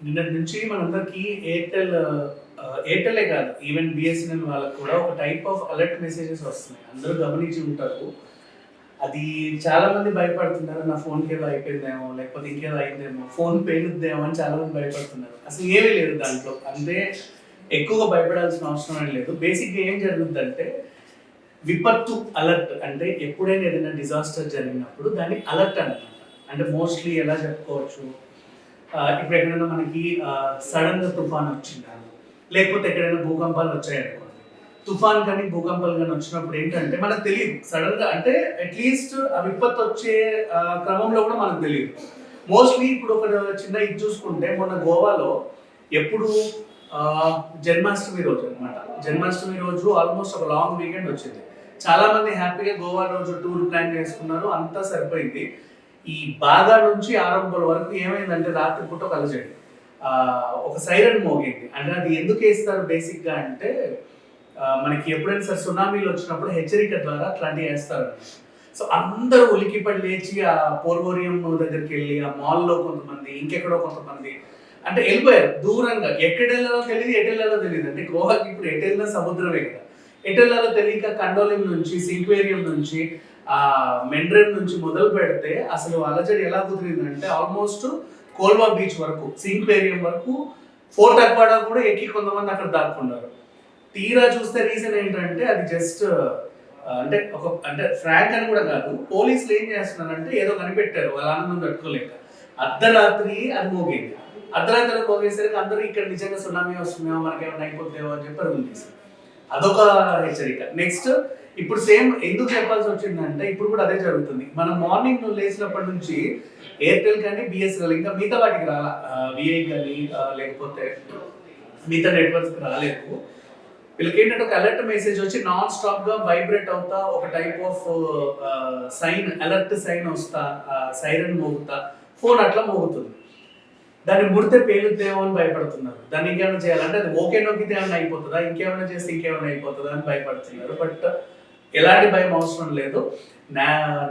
నిన్నటి నుంచి మనందరికీ ఎయిర్టెలే కాదు, ఈవెన్ బిఎస్ఎన్ఎల్ వాళ్ళకి కూడా ఒక టైప్ ఆఫ్ అలర్ట్ మెసేజెస్ వస్తున్నాయి. అందరూ గమనించి ఉంటారు. అది చాలా మంది భయపడుతున్నారు. నా ఫోన్కి ఏదో అయిపోయిందేమో, లేకపోతే ఇంకేదో అయిందేమో, ఫోన్ పేలుద్దేమో అని చాలా మంది భయపడుతున్నారు. అసలు ఏమీ లేదు దాంట్లో. అంతే ఎక్కువగా భయపడాల్సిన అవసరం ఏం లేదు. బేసిక్గా ఏం జరుగుతుందంటే విపత్తు అలర్ట్ అంటే ఎప్పుడైనా ఏదైనా డిజాస్టర్ జరిగినప్పుడు దాన్ని అలర్ట్ అనమాట. అంటే మోస్ట్లీ ఎలా చెప్పుకోవచ్చు, ఇప్పుడు ఎక్కడైనా మనకి సడన్గా తుఫాన్ వచ్చిందా, లేకపోతే ఎక్కడైనా భూకంపాలు వచ్చాయనుకోండి. తుఫాన్ కానీ భూకంపాలు కానీ వచ్చినప్పుడు ఏంటంటే మనకు తెలియదు సడన్గా, అంటే అట్లీస్ట్ ఆ విపత్తు వచ్చే క్రమంలో కూడా మనకు తెలియదు. మోస్ట్లీ ఇప్పుడు ఒక చిన్న ఇది చూసుకుంటే మొన్న గోవాలో ఎప్పుడు జన్మాష్టమి రోజు అనమాట. జన్మాష్టమి రోజు ఆల్మోస్ట్ ఒక లాంగ్ వీకెండ్ వచ్చింది. చాలా మంది హ్యాపీగా గోవా రోజు టూర్ ప్లాన్ చేసుకున్నారు, అంతా సరిపోయింది. ఈ బాగా నుంచి ఆరంభం వరకు ఏమైందంటే రాత్రిపూట ఒక అలజడి, ఒక సైరన్ మోగింది. అంటే అది ఎందుకు వేస్తారు బేసిక్గా అంటే మనకి ఎప్పుడైనా సరే సునామీలు వచ్చినప్పుడు హెచ్చరిక ద్వారా అట్లాంటివి వేస్తారు. సో అందరూ ఉలికిపడి లేచి ఆ పోర్వోరియం దగ్గరికి వెళ్ళి ఆ మాల్లో కొంతమంది, ఇంకెక్కడో కొంతమంది అంటే వెళ్ళిపోయారు దూరంగా. ఎక్కడెళ్ళాలో తెలియదు, ఎటెళ్ళాలో తెలియదు. అంటే గోవాకి ఇప్పుడు ఎటెళ్ళినా సముద్రమే కదా. ఎటెళ్ళాలో తెలియక కండోలిం నుంచి, సింక్వేరియం నుంచి, మెండ్రెన్ నుంచి మొదలు పెడితే అసలు అలజడి ఎలా కుదిరిందంటే ఆల్మోస్ట్ కోల్వా బీచ్ వరకు, సింక్వేరియం వరకు, ఫోర్ట్ అక్వాడా కూడా ఎక్కి కొంతమంది అక్కడ దాక్కున్నారు. తీరా చూస్తే రీజన్ ఏంటంటే అది జస్ట్ అంటే ఫ్రాంక్ అని కూడా కాదు, పోలీసులు ఏం చేస్తున్నారంటే ఏదో కనిపెట్టారు వాళ్ళ ఆనందం తట్టుకోలేక. అర్ధరాత్రి అది మోగింది. అర్ధరాత్రి మోగేసరికి అందరూ ఇక్కడ నిజంగా సునామీ వస్తుందేమో, మనకేమైనా అయిపోతుందేమో అని చెప్పి అడుగులు తీశారు. అదొక హెచ్చరిక. నెక్స్ట్ ఇప్పుడు సేమ్ ఎందుకు చెప్పాల్సి వచ్చిందంటే ఇప్పుడు కూడా అదే జరుగుతుంది. మనం మార్నింగ్ నువ్వు లేచినప్పటి నుంచి ఎయిర్టెల్ కానీ బిఎస్ఎన్ఎల్ ఇంకా మిగతా వాటికి రాలా, విఐ కానీ లేకపోతే మిగతా నెట్వర్క్స్ రాలేదు. వీళ్ళకి ఏంటంటే ఒక అలర్ట్ మెసేజ్ వచ్చి నాన్ స్టాప్ గా వైబ్రేట్ అవుతా ఒక type of sign, alert sign వస్తా, సైరన్ మోగుతా ఫోన్ అట్లా మోగుతుంది. దాన్ని ముడితే పేలుద్దేమో అని భయపడుతున్నారు. దాన్ని ఇంకేమైనా చేయాలంటే అది ఓకే నొక్కితే ఏమైనా అయిపోతుందా, ఇంకేమైనా చేస్తే ఇంకేమైనా అయిపోతుందా అని భయపడుతున్నారు. బట్ ఎలాంటి భయం అవసరం లేదు.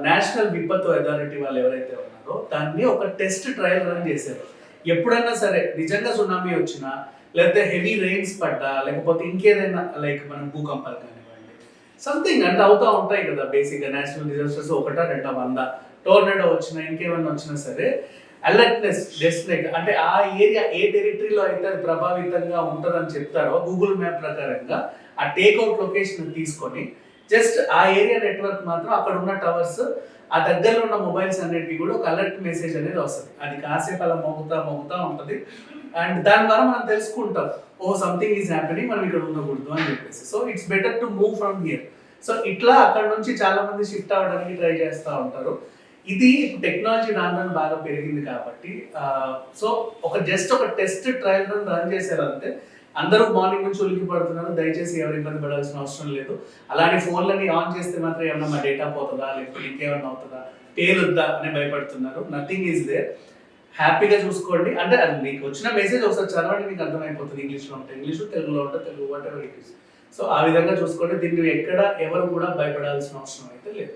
నేషనల్ విపత్తు అథారిటీ వాళ్ళు ఎవరైతే ఉన్నారో దాన్ని ఒక టెస్ట్ ట్రయల్ రన్ చేశారు. ఎప్పుడైనా సరే నిజంగా సునామీ వచ్చినా, లేకపోతే హెవీ రెయిన్స్ పడ్డా, లేకపోతే ఇంకేదైనా లైక్ మనం భూకంపాలు కానివ్వండి, సంథింగ్ అంటే అవుతూ ఉంటాయి కదా బేసిక్గా. నేషనల్ డిజాస్టర్స్ 1-2 టోర్నడో వచ్చినా, ఇంకేమైనా వచ్చినా సరే అలర్ట్నెస్ డెస్టినేట్ అంటే ఆ ఏరియా ఏ టెరిటరీలో అయితే అది ప్రభావితంగా ఉంటుందని చెప్తారో గూగుల్ మ్యాప్ ప్రకారంగా ఆ టేక్అవుట్ లొకేషన్ తీసుకొని జస్ట్ ఆ ఏరియా నెట్వర్క్ మాత్రం అక్కడ ఉన్న టవర్స్, ఆ దగ్గరలో ఉన్న మొబైల్స్ అన్నిటికీ కూడా ఒక అలర్ట్ మెసేజ్ అనేది వస్తుంది. అది కాసేపు అలా మోగుతా ఉంటుంది. అండ్ దాని ద్వారా మనం తెలుసుకుంటాం, ఓ సంథింగ్ ఈజ్ హ్యాపెనింగ్, మనం ఇక్కడ ఉండకూడదు అని చెప్పేసి. So it's better to move from here. So ఇట్లా అక్కడ నుంచి చాలా మంది షిఫ్ట్ అవ్వడానికి ట్రై చేస్తూ ఉంటారు. ఇది టెక్నాలజీ రాను బాగా పెరిగింది కాబట్టి సో ఒక టెస్ట్ ట్రయల్ రన్ చేశారు అంతే. అందరూ మార్నింగ్ నుంచి ఉలికి పడుతున్నారు. దయచేసి ఎవరు ఇబ్బంది పడాల్సిన అవసరం లేదు. అలానే ఫోన్లని ఆన్ చేస్తే మాత్రం ఏమన్నా మా డేటా పోతుందా, లేకపోతే ఇంకేమన్నా అవుతుందా, పేలుద్దా అని భయపడుతున్నారు. Nothing is there. హ్యాపీగా చూసుకోండి. అంటే అది మీకు వచ్చిన మెసేజ్ ఒకసారి చదవండి, మీకు అర్థమైపోతుంది. ఇంగ్లీష్లో ఉంటే ఇంగ్లీషు, తెలుగులో ఉంటే Telugu, what ever it is. So ఆ విధంగా చూసుకోండి. దీన్ని ఎవరు కూడా భయపడాల్సిన అవసరం అయితే లేదు.